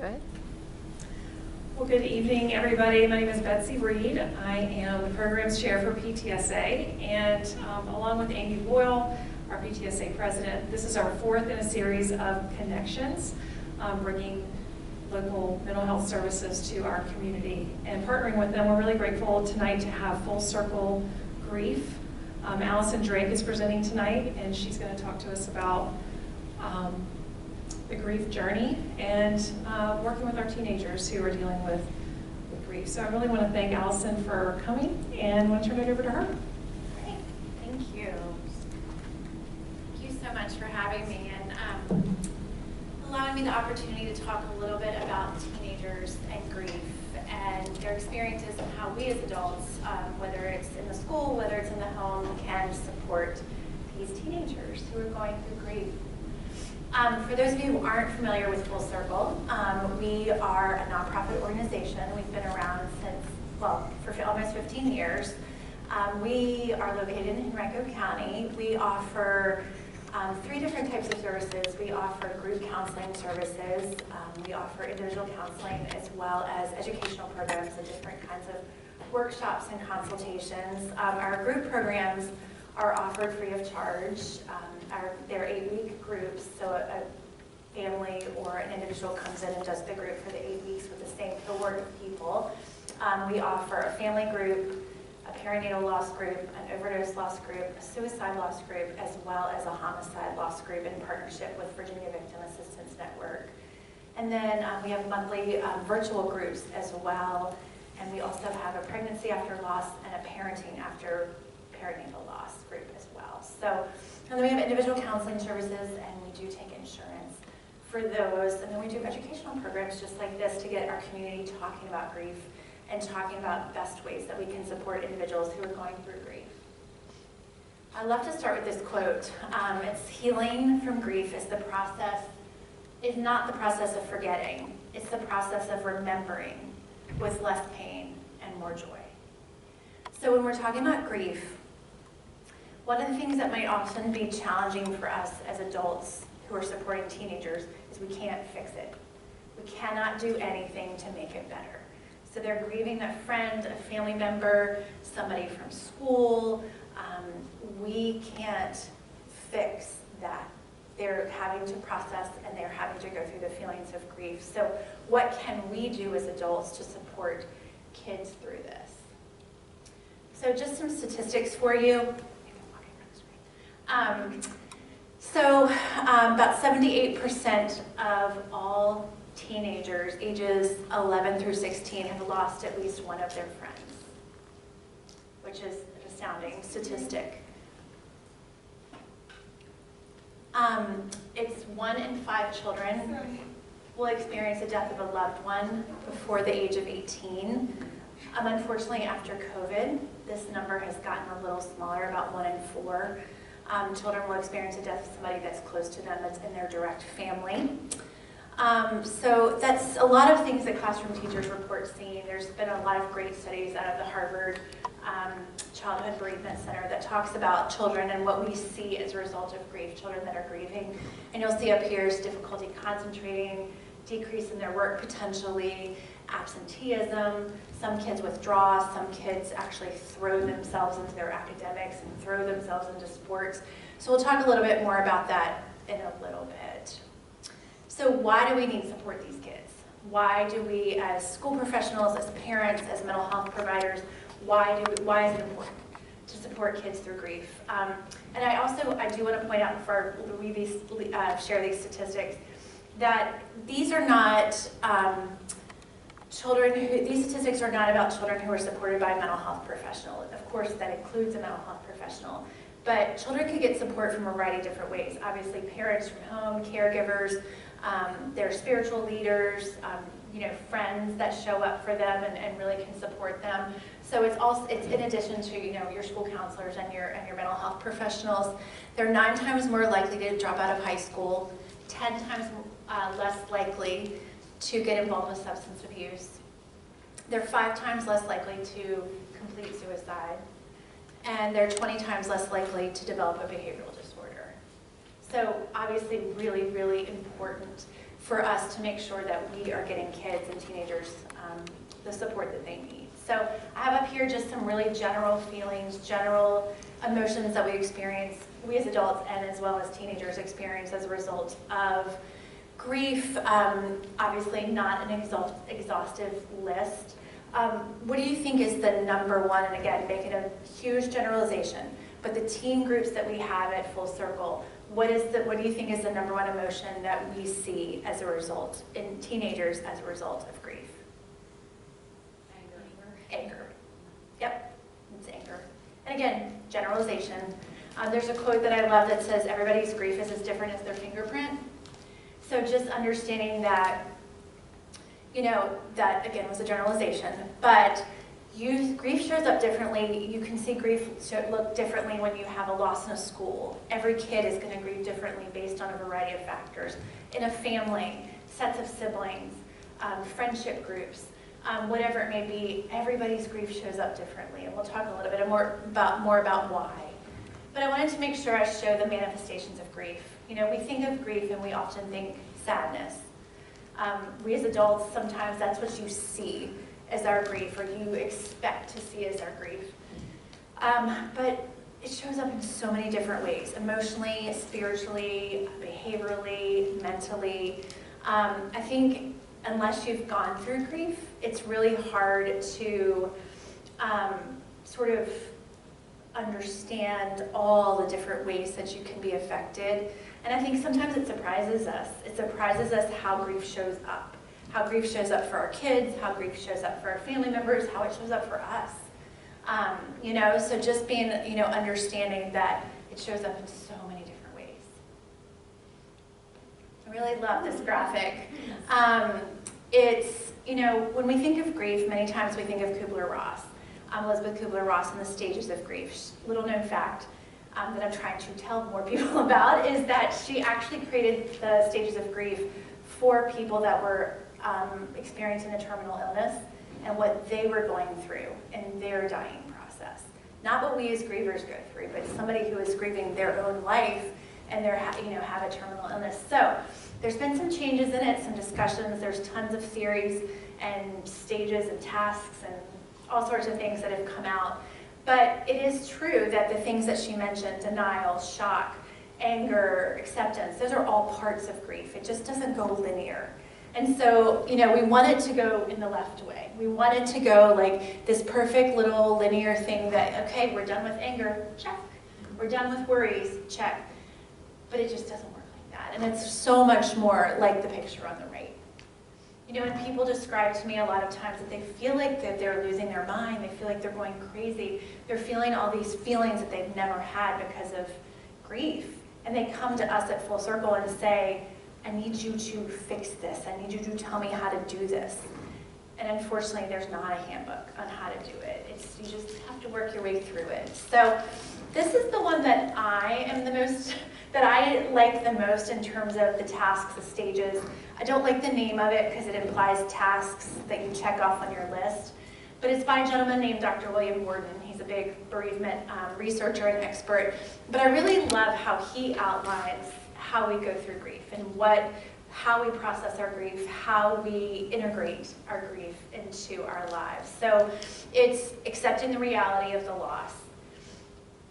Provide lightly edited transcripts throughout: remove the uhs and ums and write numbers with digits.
Good. Well, good evening, everybody. My name is Betsy Reed. I am the programs chair for PTSA, and along with Amy Boyle, our PTSA president, this is our fourth in a series of connections, bringing local mental health services to our community and partnering with them. We're really grateful tonight to have Full Circle Grief. Allison Drake is presenting tonight, and she's going to talk to us about the grief journey and working with our teenagers who are dealing with grief. So I really want to thank Allison for coming, and I want to turn it over to her. Great, thank you. Thank you so much for having me and allowing me the opportunity to talk a little bit about teenagers and grief and their experiences and how we as adults, whether it's in the school, whether it's in the home, can support these teenagers who are going through grief. For those of you who aren't familiar with Full Circle, we are a nonprofit organization. We've been around since, well, for almost 15 years. We are located in Henrico County. We offer 3 different types of services. We offer group counseling services. We offer individual counseling as well as educational programs and different kinds of workshops and consultations. Our group programs are offered free of charge. They're 8-week groups, so a family or an individual comes in and does the group for the 8 weeks with the same cohort of people. We offer a family group, a perinatal loss group, an overdose loss group, a suicide loss group, as well as a homicide loss group in partnership with Virginia Victim Assistance Network. And then we have monthly virtual groups as well, and we also have a pregnancy after loss and a parenting after perinatal loss group as well. So, and then we have individual counseling services, and we do take insurance for those. And then we do educational programs just like this to get our community talking about grief and talking about best ways that we can support individuals who are going through grief. I love to start with this quote. It's healing from grief is not the process of forgetting. It's the process of remembering with less pain and more joy. So when we're talking about grief, one of the things that might often be challenging for us as adults who are supporting teenagers is we can't fix it. We cannot do anything to make it better. So they're grieving a friend, a family member, somebody from school. We can't fix that. They're having to process and they're having to go through the feelings of grief. So what can we do as adults to support kids through this? So just some statistics for you. About 78% of all teenagers ages 11 through 16 have lost at least one of their friends, which is an astounding statistic. It's 1 in 5 children will experience the death of a loved one before the age of 18. Unfortunately, after COVID, this number has gotten a little smaller, about 1 in 4. Children will experience the death of somebody that's close to them, that's in their direct family. So that's a lot of things that classroom teachers report seeing. There's been a lot of great studies out of the Harvard Childhood Bereavement Center that talks about children and what we see as a result of grief, children that are grieving. And you'll see up here is difficulty concentrating, decrease in their work potentially, absenteeism, some kids withdraw, some kids actually throw themselves into their academics and throw themselves into sports. So we'll talk a little bit more about that in a little bit. So why do we need to support these kids? Why do we, as school professionals, as parents, as mental health providers, why is it important to support kids through grief? And I do want to point out before we share these statistics that these are not these statistics are not about children who are supported by a mental health professional. Of course, that includes a mental health professional. But children can get support from a variety of different ways. Obviously, parents from home, caregivers, their spiritual leaders, friends that show up for them and really can support them. So it's in addition to your school counselors and your mental health professionals. They're 9 times more likely to drop out of high school, 10 times less likely to get involved with substance abuse. They're 5 times less likely to complete suicide, and they're 20 times less likely to develop a behavioral disorder. So obviously really, really important for us to make sure that we are getting kids and teenagers the support that they need. So I have up here just some really general feelings, general emotions that we experience, we as adults and as well as teenagers experience as a result of grief. Obviously not an exhaustive list. What do you think is the number one, and again, making a huge generalization, but the teen groups that we have at Full Circle, what do you think is the number one emotion that we see as a result in teenagers as a result of grief? Anger. Yep, it's anger. And again, generalization. There's a quote that I love that says, everybody's grief is as different as their fingerprint. So just understanding that, that again was a generalization, but grief shows up differently. You can see grief look differently when you have a loss in a school. Every kid is going to grieve differently based on a variety of factors. In a family, sets of siblings, friendship groups, whatever it may be, everybody's grief shows up differently, and we'll talk a little bit more about why. But I wanted to make sure I show the manifestations of grief. We think of grief and we often think sadness. We as adults, sometimes that's what you see as our grief, or you expect to see as our grief. But it shows up in so many different ways, emotionally, spiritually, behaviorally, mentally. I think unless you've gone through grief, it's really hard to sort of understand all the different ways that you can be affected. And I think sometimes it surprises us. It surprises us how grief shows up. How grief shows up for our kids, how grief shows up for our family members, how it shows up for us. So just being, understanding that it shows up in so many different ways. I really love this graphic. It's, when we think of grief, many times we think of Kubler-Ross. Elizabeth Kubler-Ross and the stages of grief. Little known fact that I'm trying to tell more people about is that she actually created the stages of grief for people that were experiencing a terminal illness and what they were going through in their dying process. Not what we as grievers go through, but somebody who is grieving their own life and they're have a terminal illness. So there's been some changes in it, some discussions. There's tons of theories and stages and tasks and all sorts of things that have come out. But it is true that the things that she mentioned, denial, shock, anger, acceptance, those are all parts of grief. It just doesn't go linear. And so, we want it to go in the left way. We want it to go like this perfect little linear thing that, okay, we're done with anger, check. We're done with worries, check. But it just doesn't work like that. And it's so much more like the picture on the right. When people describe to me a lot of times that they feel like that they're losing their mind, they feel like they're going crazy, they're feeling all these feelings that they've never had because of grief. And they come to us at Full Circle and say, I need you to fix this. I need you to tell me how to do this. And unfortunately, there's not a handbook on how to do it. You just have to work your way through it. So this is the one that I like the most in terms of the tasks, the stages. I don't like the name of it because it implies tasks that you check off on your list. But it's by a gentleman named Dr. William Worden. He's a big bereavement researcher and expert. But I really love how he outlines how we go through grief and how we process our grief, how we integrate our grief into our lives. So it's accepting the reality of the loss.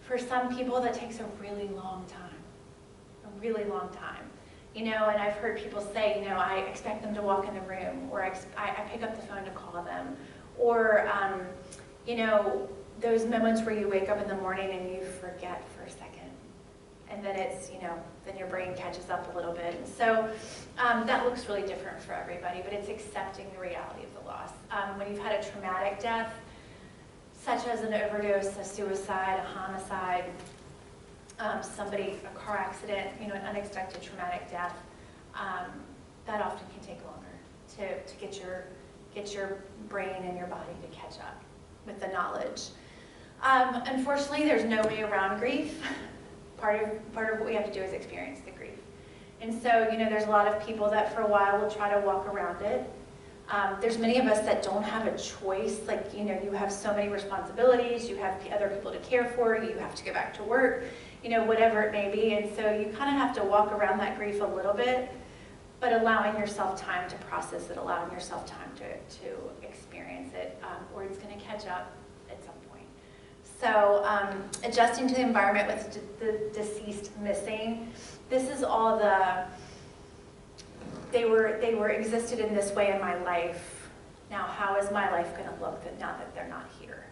For some people, that takes a really long time. A really long time. And I've heard people say, I expect them to walk in the room, or I pick up the phone to call them. Or, those moments where you wake up in the morning and you forget for a second. And then it's, then your brain catches up a little bit. And so that looks really different for everybody, but it's accepting the reality of the loss. When you've had a traumatic death, such as an overdose, a suicide, a homicide, a car accident, an unexpected traumatic death, that often can take longer to get your brain and your body to catch up with the knowledge. Unfortunately, there's no way around grief. Part of what we have to do is experience the grief. And so, there's a lot of people that for a while will try to walk around it. There's many of us that don't have a choice. Like, you have so many responsibilities, you have other people to care for, you have to go back to work, whatever it may be. And so you kind of have to walk around that grief a little bit. but allowing yourself time to process it, allowing yourself time to experience it, or it's going to catch up at some point. So adjusting to the environment with the deceased missing, this is all they were existed in this way in my life. Now how is my life going to look now that they're not here?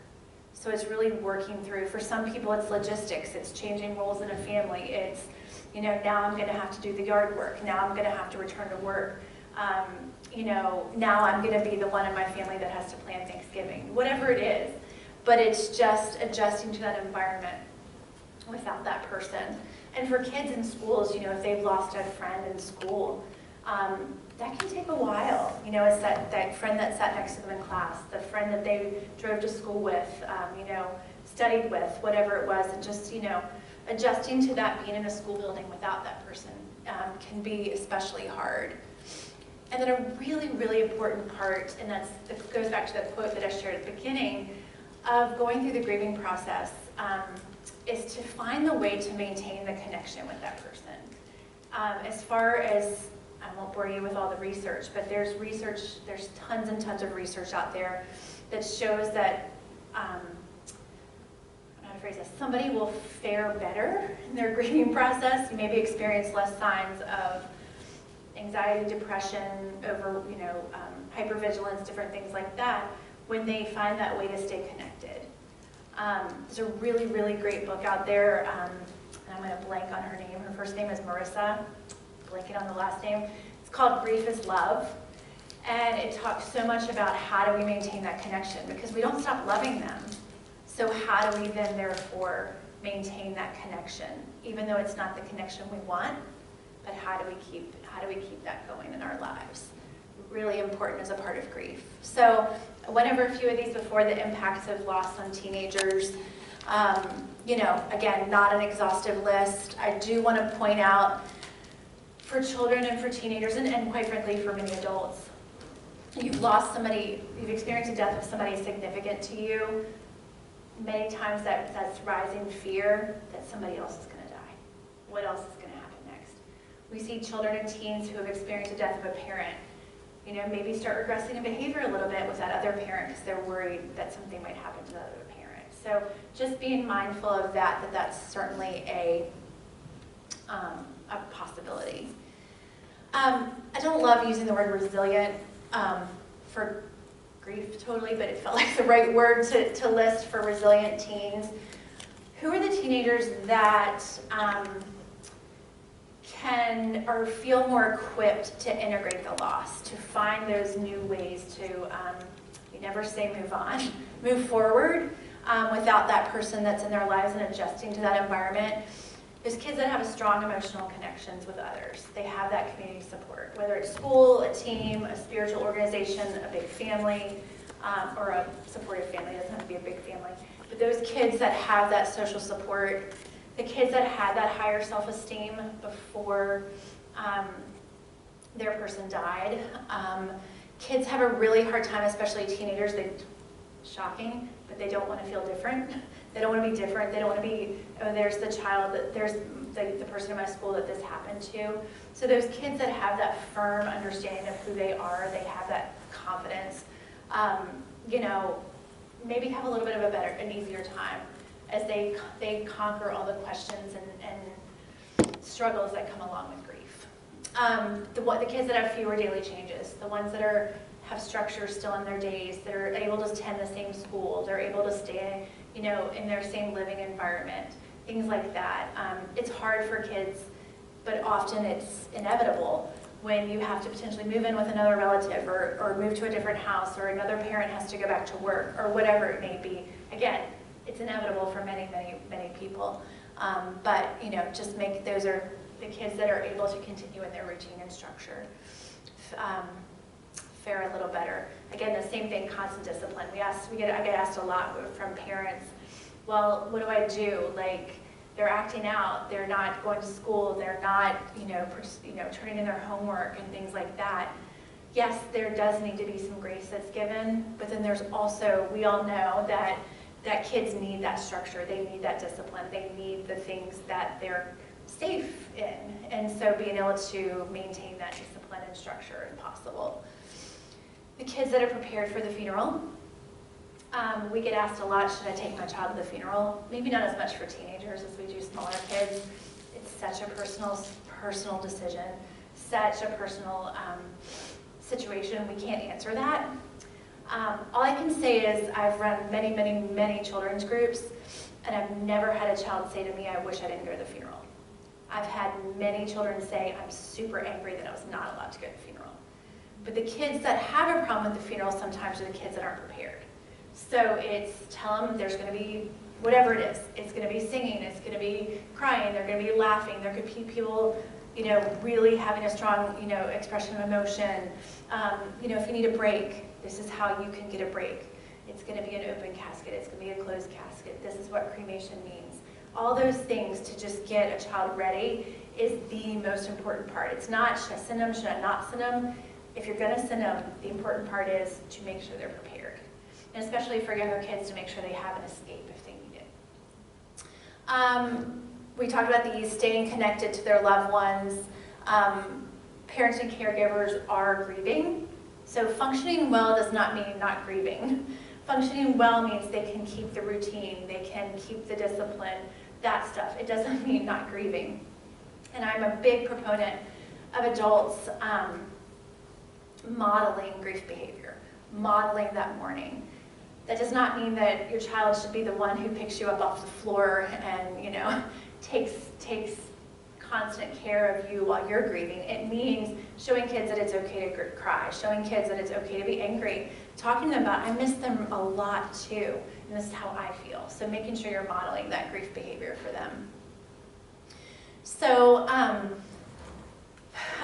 So it's really working through, for some people it's logistics, it's changing roles in a family, it's, you know, now I'm going to have to do the yard work, now I'm going to have to return to work, you know, now I'm going to be the one in my family that has to plan Thanksgiving, whatever it is. But it's just adjusting to that environment without that person. And for kids in schools, you know, if they've lost a friend in school, that can take a while. You know, it's that friend that sat next to them in class, the friend that they drove to school with, you know, studied with, whatever it was, and just, you know, adjusting to that being in a school building without that person can be especially hard. And then a really, really important part, and it goes back to the quote that I shared at the beginning, of going through the grieving process is to find the way to maintain the connection with that person. As far as, I won't bore you with all the research, but there's tons and tons of research out there that shows that, I don't know how to phrase this, somebody will fare better in their grieving process, maybe experience less signs of anxiety, depression, hypervigilance, different things like that, when they find that way to stay connected. There's a really, really great book out there, and I'm going to blank on her name. Her first name is Marissa, blanking on the last name. It's called Grief is Love, and it talks so much about how do we maintain that connection, because we don't stop loving them. So how do we then therefore maintain that connection, even though it's not the connection we want, but how do we keep that going in our lives? Really important as a part of grief. So I went over a few of these before, the impacts of loss on teenagers. You know, again, not an exhaustive list. I do want to point out for children and for teenagers, and quite frankly for many adults, you've lost somebody, you've experienced the death of somebody significant to you. Many times that's rising fear that somebody else is going to die. What else is going to happen next? We see children and teens who have experienced the death of a parent, you know, maybe start regressing in behavior a little bit with that other parent because they're worried that something might happen to the other parent. So just being mindful of that's certainly a possibility. I don't love using the word resilient for grief totally, but it felt like the right word to list for resilient teens. Who are the teenagers that can or feel more equipped to integrate the loss, to find those new ways to, you never say move on, move forward without that person that's in their lives and adjusting to that environment? There's kids that have strong emotional connections with others. They have that community support, whether it's school, a team, a spiritual organization, a big family, or a supportive family. It doesn't have to be a big family. But those kids that have that social support, the kids that had that higher self-esteem before their person died, kids have a really hard time, especially teenagers. Shocking, but they don't want to feel different. They don't want to be different. They don't want to be, oh, there's the child, there's the person in my school that this happened to. So those kids that have that firm understanding of who they are, they have that confidence, you know, maybe have a little bit of an easier time as they conquer all the questions and struggles that come along with grief. The kids that have fewer daily changes, the ones that have structure still in their days, that are able to attend the same school, they're able to stay, you know, in their same living environment, things like that. It's hard for kids, but often it's inevitable when you have to potentially move in with another relative or move to a different house, or another parent has to go back to work, or whatever it may be. Again, it's inevitable for many, many, many people. But, you know, just those are the kids that are able to continue in their routine and structure. Fare a little better. Again, the same thing, constant discipline. I get asked a lot from parents, well, what do I do? Like, they're acting out, they're not going to school, they're not, turning in their homework and things like that. Yes, there does need to be some grace that's given, but then there's also, we all know that kids need that structure, they need that discipline, they need the things that their safe in, and so being able to maintain that discipline and structure if possible. The kids that are prepared for the funeral, we get asked a lot, should I take my child to the funeral? Maybe not as much for teenagers as we do smaller kids. It's such a personal decision, such a personal situation. We can't answer that. All I can say is I've run many children's groups, and I've never had a child say to me, I wish I didn't go to the funeral. I've had many children say, I'm super angry that I was not allowed to go to the funeral. But the kids that have a problem with the funeral sometimes are the kids that aren't prepared. So it's tell them there's going to be whatever it is. It's going to be singing, it's going to be crying, they're going to be laughing, there could be people, really having a strong, expression of emotion. If you need a break, this is how you can get a break. It's going to be an open casket, it's going to be a closed casket. This is what cremation means. All those things to just get a child ready is the most important part. It's not, should I send them, should I not send them? If you're going to send them, the important part is to make sure they're prepared. And especially for younger kids, to make sure they have an escape if they need it. We talked about these, staying connected to their loved ones. Parents and caregivers are grieving. So functioning well does not mean not grieving. Functioning well means they can keep the routine, they can keep the discipline, that stuff. It doesn't mean not grieving. And I'm a big proponent of adults modeling grief behavior, modeling that mourning. That does not mean that your child should be the one who picks you up off the floor and, takes constant care of you while you're grieving. It means showing kids that it's okay to cry, showing kids that it's okay to be angry, talking to them about, I miss them a lot too, and this is how I feel. So making sure you're modeling that grief behavior for them. So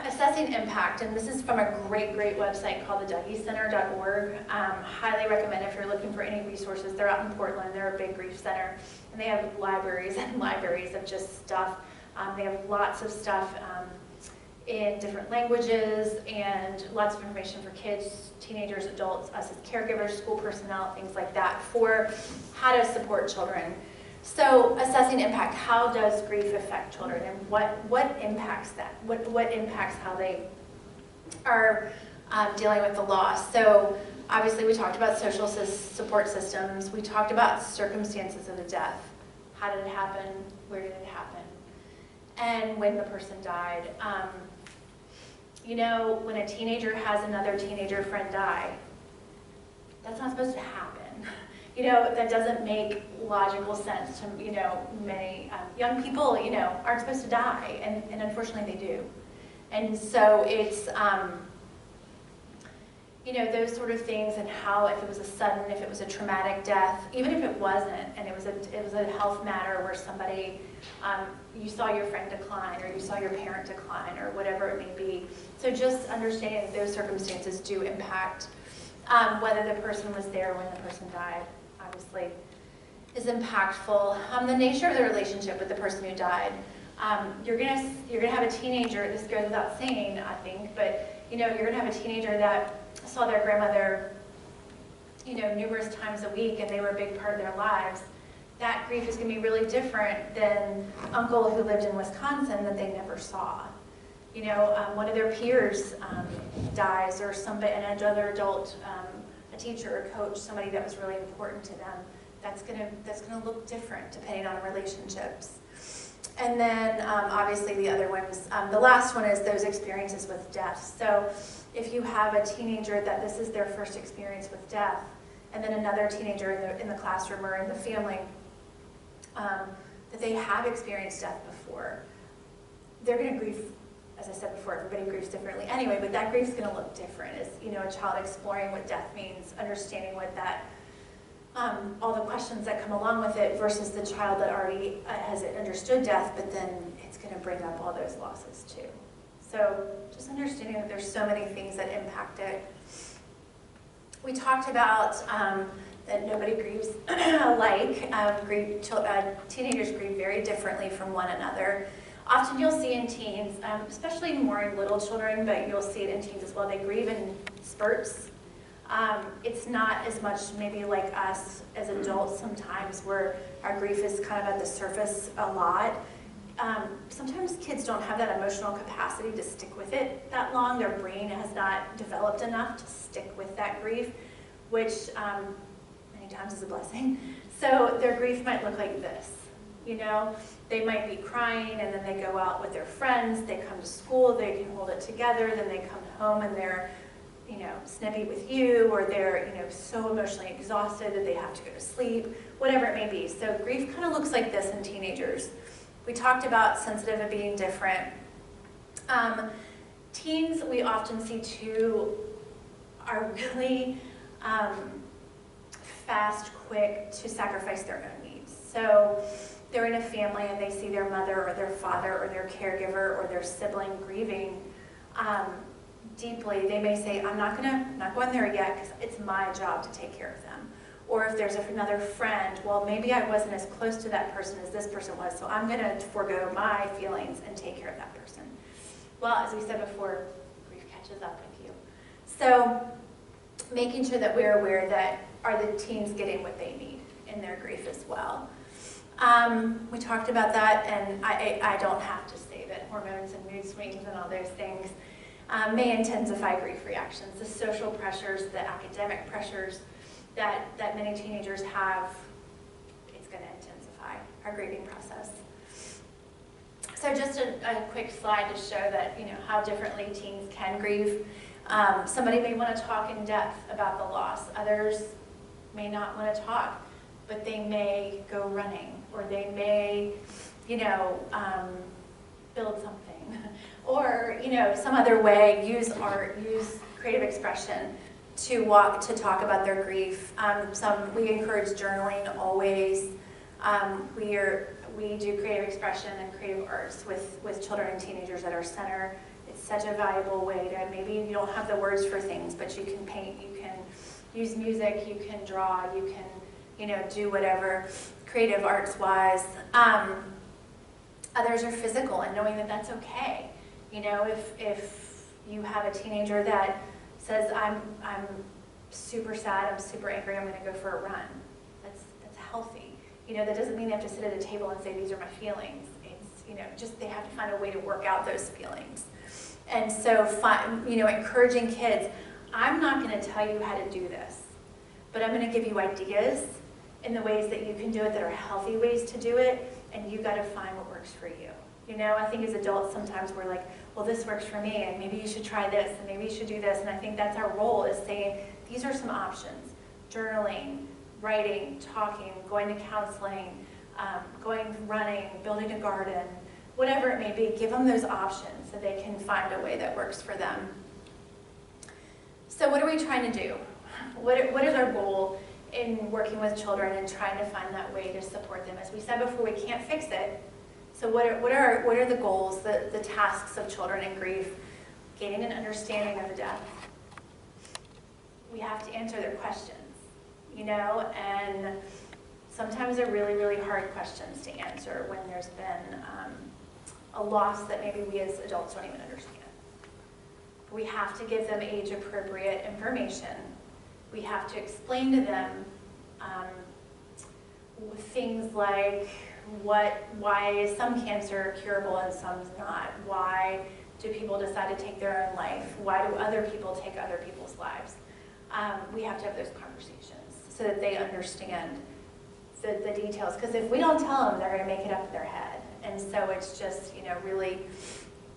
assessing impact, and this is from a great website called the DougieCenter.org. Highly recommend if you're looking for any resources. They're out in Portland, they're a big grief center, and they have libraries and libraries of just stuff. They have lots of stuff in different languages and lots of information for kids, teenagers, adults, us as caregivers, school personnel, things like that, for how to support children. So assessing impact, how does grief affect children, and what impacts that? What impacts how they are dealing with the loss? So obviously we talked about social support systems. We talked about circumstances of the death. How did it happen? Where did it happen? And when the person died. When a teenager has another teenager friend die, that's not supposed to happen. That doesn't make logical sense to, many young people, aren't supposed to die, and unfortunately they do. And so it's, those sort of things, and how if it was a sudden, if it was a traumatic death, even if it wasn't, and it was a health matter where somebody, you saw your friend decline, or you saw your parent decline, or whatever it may be. So just understanding that those circumstances do impact whether the person was there when the person died, obviously, is impactful. The nature of the relationship with the person who died. You're gonna have a teenager, this goes without saying, I think, but you're gonna have a teenager that saw their grandmother, numerous times a week, and they were a big part of their lives. That grief is gonna be really different than uncle who lived in Wisconsin that they never saw. One of their peers dies, or somebody, another adult, a teacher, a coach, somebody that was really important to them. That's gonna look different depending on relationships. And then obviously the other ones, the last one is those experiences with death. So if you have a teenager that this is their first experience with death, and then another teenager in the classroom or in the family that they have experienced death before, they're going to grieve. As I said before, everybody grieves differently anyway, but that grief's going to look different. As a child exploring what death means, understanding what that, all the questions that come along with it, versus the child that already has understood death, but then it's going to bring up all those losses too. So just understanding that there's so many things that impact it. We talked about that nobody grieves alike. Teenagers grieve very differently from one another. Often you'll see in teens, especially more in little children, but you'll see it in teens as well, they grieve in spurts. It's not as much maybe like us as adults sometimes, where our grief is kind of at the surface a lot. sometimes kids don't have that emotional capacity to stick with it that long. Their brain has not developed enough to stick with that grief, which many times is a blessing. So their grief might look like this, you know? They might be crying, and then they go out with their friends, they come to school, they can hold it together, then they come home and they're, you know, snippy with you, or they're, you know, so emotionally exhausted that they have to go to sleep, whatever it may be. So grief kind of looks like this in teenagers. We talked about sensitive and being different. Teens, we often see too, are really fast, quick to sacrifice their own needs. So they're in a family and they see their mother or their father or their caregiver or their sibling grieving deeply. They may say, I'm not going there yet because it's my job to take care of them. Or if there's another friend, well, maybe I wasn't as close to that person as this person was, so I'm going to forego my feelings and take care of that person. Well, as we said before, grief catches up with you. So making sure that we're aware that are the teens getting what they need in their grief as well. We talked about that, and I don't have to say that hormones and mood swings and all those things may intensify grief reactions. The social pressures, the academic pressures that many teenagers have, it's going to intensify our grieving process. So just a quick slide to show that, you know, how differently teens can grieve. Somebody may want to talk in depth about the loss. Others may not want to talk, but they may go running, or they may, you know, build something, or, you know, some other way, use art, use creative expression to talk about their grief. We encourage journaling always. We do creative expression and creative arts with children and teenagers at our center. It's such a valuable way to, maybe you don't have the words for things, but you can paint, you can use music, you can draw, you can, you know, do whatever creative arts wise. Others are physical, and knowing that that's okay. You know, if you have a teenager that says, I'm super sad, I'm super angry, I'm gonna go for a run. That's healthy. You know, that doesn't mean they have to sit at a table and say, these are my feelings. It's, you know, just they have to find a way to work out those feelings. And so, you know, encouraging kids, I'm not gonna tell you how to do this, but I'm gonna give you ideas in the ways that you can do it that are healthy ways to do it, and you gotta find what works for you. You know, I think as adults sometimes we're like, well, this works for me, and maybe you should try this, and maybe you should do this, and I think that's our role, is saying, these are some options. Journaling, writing, talking, going to counseling, going running, building a garden, whatever it may be, give them those options so they can find a way that works for them. So what are we trying to do? What is our goal in working with children and trying to find that way to support them? As we said before, we can't fix it. So what are the goals, the tasks of children in grief? Gaining an understanding of the death. We have to answer their questions, you know, and sometimes they're really, really hard questions to answer when there's been a loss that maybe we as adults don't even understand. We have to give them age-appropriate information. We have to explain to them things like why is some cancer curable and some's not? Why do people decide to take their own life? Why do other people take other people's lives? We have to have those conversations so that they understand the details. Because if we don't tell them, they're going to make it up in their head. And so it's just, you know, really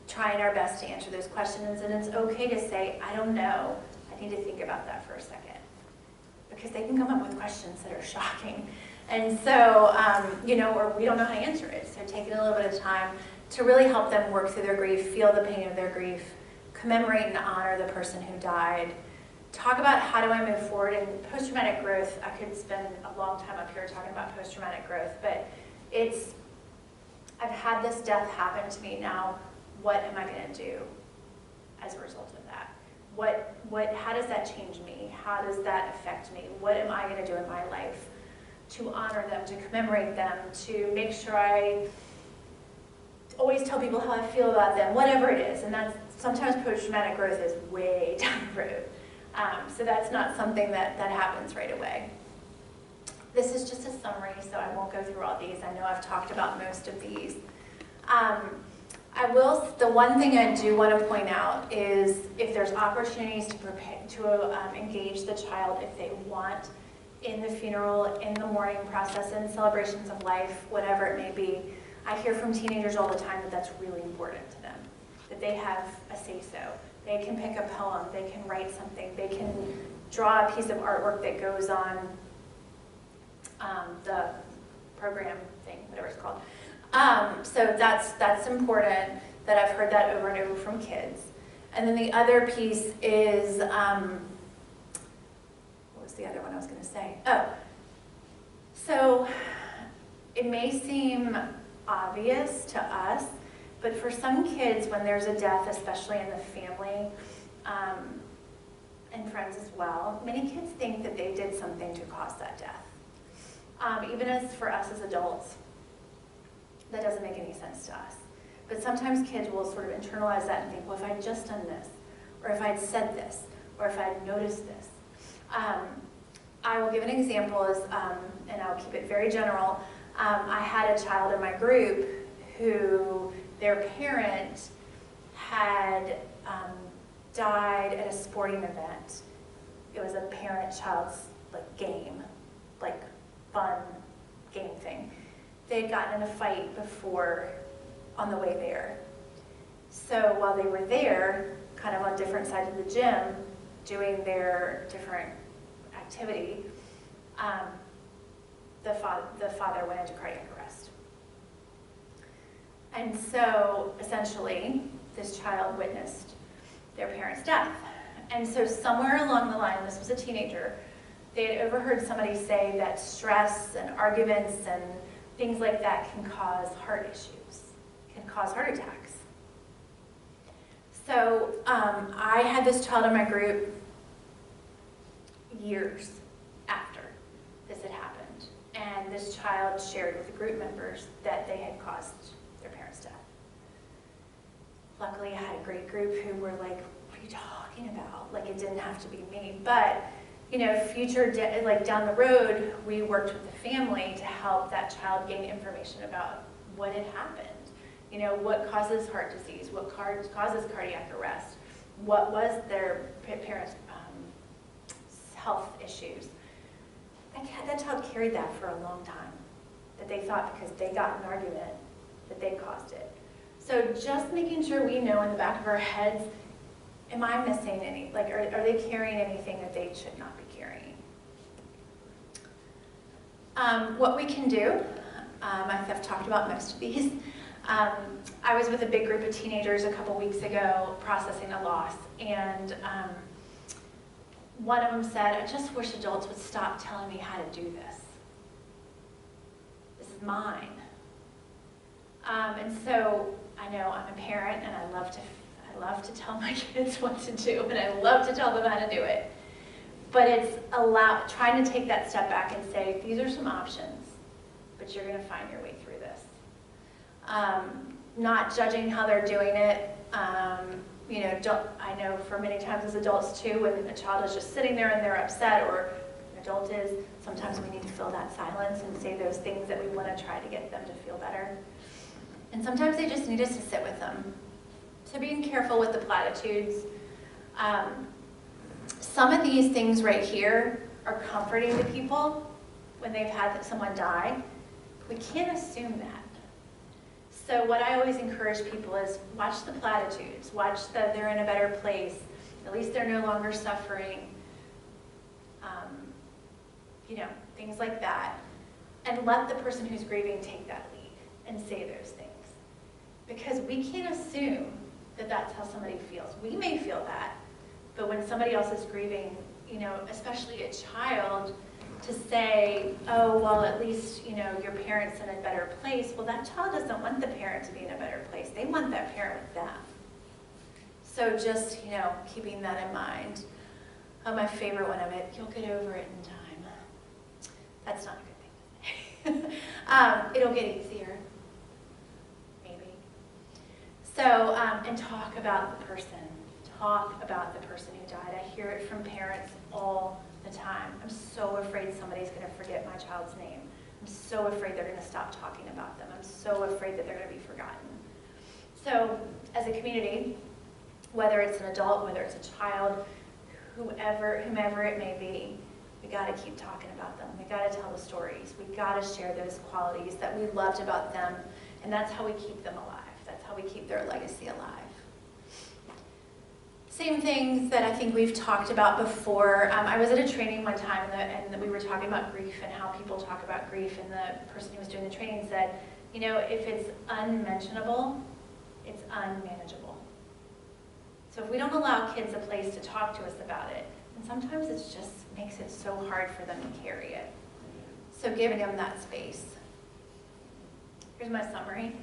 trying our best to answer those questions. And it's okay to say, I don't know. I need to think about that for a second. Because they can come up with questions that are shocking. And so, you know, or we don't know how to answer it. So taking a little bit of time to really help them work through their grief, feel the pain of their grief, commemorate and honor the person who died. Talk about how do I move forward in post-traumatic growth. I could spend a long time up here talking about post-traumatic growth, but I've had this death happen to me now. What am I going to do as a result of that? How does that change me? How does that affect me? What am I going to do in my life to honor them, to commemorate them, to make sure I always tell people how I feel about them, whatever it is. And that's sometimes post-traumatic growth is way down the road. So that's not something that happens right away. This is just a summary, so I won't go through all these. I know I've talked about most of these. The one thing I do want to point out is if there's opportunities to prepare, to engage the child if they want in the funeral, in the mourning process, in celebrations of life, whatever it may be. I hear from teenagers all the time that that's really important to them, that they have a say-so. They can pick a poem, they can write something, they can draw a piece of artwork that goes on the program thing, whatever it's called. So that's important, that I've heard that over and over from kids. And then the other piece is, what was the other one I was going to say? Oh, so it may seem obvious to us, but for some kids, when there's a death, especially in the family, and friends as well, many kids think that they did something to cause that death. Even as for us as adults, that doesn't make any sense to us. But sometimes kids will sort of internalize that and think, well, if I'd just done this, or if I'd said this, or if I'd noticed this. I will give an example, and I'll keep it very general. I had a child in my group who their parent had died at a sporting event. It was a parent-child's game, fun game thing. They had gotten in a fight before on the way there. So while they were there, kind of on different sides of the gym, doing their different activity, the father went into cardiac arrest. And so essentially, this child witnessed their parents' death. And so somewhere along the line, this was a teenager, they had overheard somebody say that stress and arguments and things like that can cause heart issues, can cause heart attacks. So I had this child in my group years after this had happened. And this child shared with the group members that they had caused their parents' death. Luckily, I had a great group who were like, what are you talking about? Like, it didn't have to be me. But, you know, down the road, we worked with the family to help that child gain information about what had happened. You know, what causes heart disease? What causes cardiac arrest? What was their parents' health issues? That child carried that for a long time, that they thought because they got in an argument that they caused it. So just making sure we know in the back of our heads, am I missing any? Like, are they carrying anything that they should not be carrying? What we can do, I've talked about most of these. I was with a big group of teenagers a couple weeks ago processing a loss, and one of them said, I just wish adults would stop telling me how to do this. This is mine. And so I know I'm a parent, and I love to tell my kids what to do, and I love to tell them how to do it. But it's trying to take that step back and say, these are some options, but you're going to find your way through this. Not judging how they're doing it. You know, I know for many times as adults too, when a child is just sitting there and they're upset, or an adult is, sometimes we need to fill that silence and say those things that we want to try to get them to feel better. And sometimes they just need us to sit with them. So being careful with the platitudes. Some of these things right here are comforting to people when they've had someone die. We can't assume that. So what I always encourage people is watch the platitudes, watch that they're in a better place, at least they're no longer suffering, you know, things like that. And let the person who's grieving take that lead and say those things. Because we can't assume that that's how somebody feels. We may feel that, but when somebody else is grieving, you know, especially a child, to say, oh, well, at least, you know, your parent's in a better place. Well, that child doesn't want the parent to be in a better place. They want that parent with them. So just, you know, keeping that in mind. My favorite one of it, you'll get over it in time. That's not a good thing to say. It'll get easier, maybe. So, and talk about the person. Talk about the person who died. I hear it from parents all the time. I'm so afraid somebody's going to forget my child's name. I'm so afraid they're going to stop talking about them. I'm so afraid that they're going to be forgotten. So as a community, whether it's an adult, whether it's a child, whomever it may be, we got to keep talking about them. We got to tell the stories. We got to share those qualities that we loved about them, and that's how we keep them alive. That's how we keep their legacy alive. Same things that I think we've talked about before. I was at a training one time, and we were talking about grief and how people talk about grief, and the person who was doing the training said, you know, if it's unmentionable, it's unmanageable. So if we don't allow kids a place to talk to us about it, and sometimes it just makes it so hard for them to carry it. So giving them that space. Here's my summary.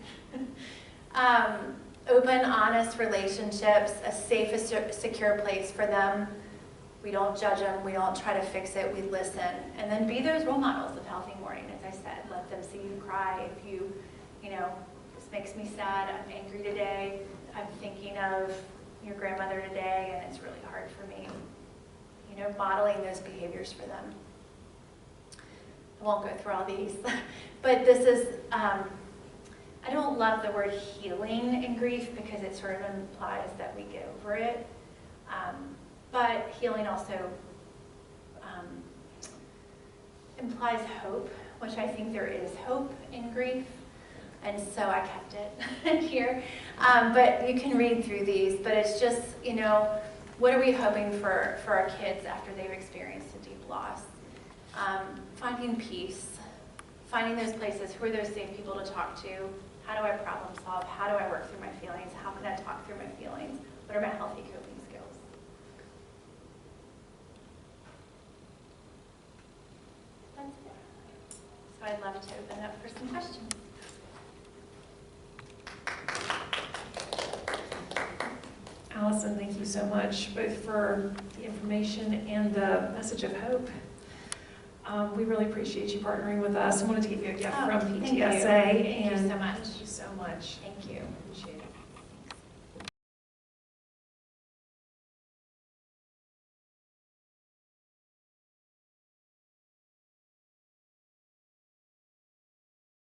Open, honest relationships, a safe, secure place for them. We don't judge them, we don't try to fix it, we listen. And then be those role models of healthy mourning, as I said. Let them see you cry. If you know, this makes me sad, I'm angry today, I'm thinking of your grandmother today, and it's really hard for me. You know, modeling those behaviors for them. I won't go through all these, but this is, I don't love the word healing in grief because it sort of implies that we get over it. But healing also implies hope, which I think there is hope in grief. And so I kept it here. But you can read through these, but it's just, you know, what are we hoping for our kids after they've experienced a deep loss? Finding peace, finding those places, who are those safe people to talk to? How do I problem solve? How do I work through my feelings? How can I talk through my feelings? What are my healthy coping skills? That's it. So I'd love to open up for some questions. Allison, thank you so much, both for the information and the message of hope. We really appreciate you partnering with us. I wanted to give you a gift from PTSA. Thank you so much. Thank you so much. Thank you.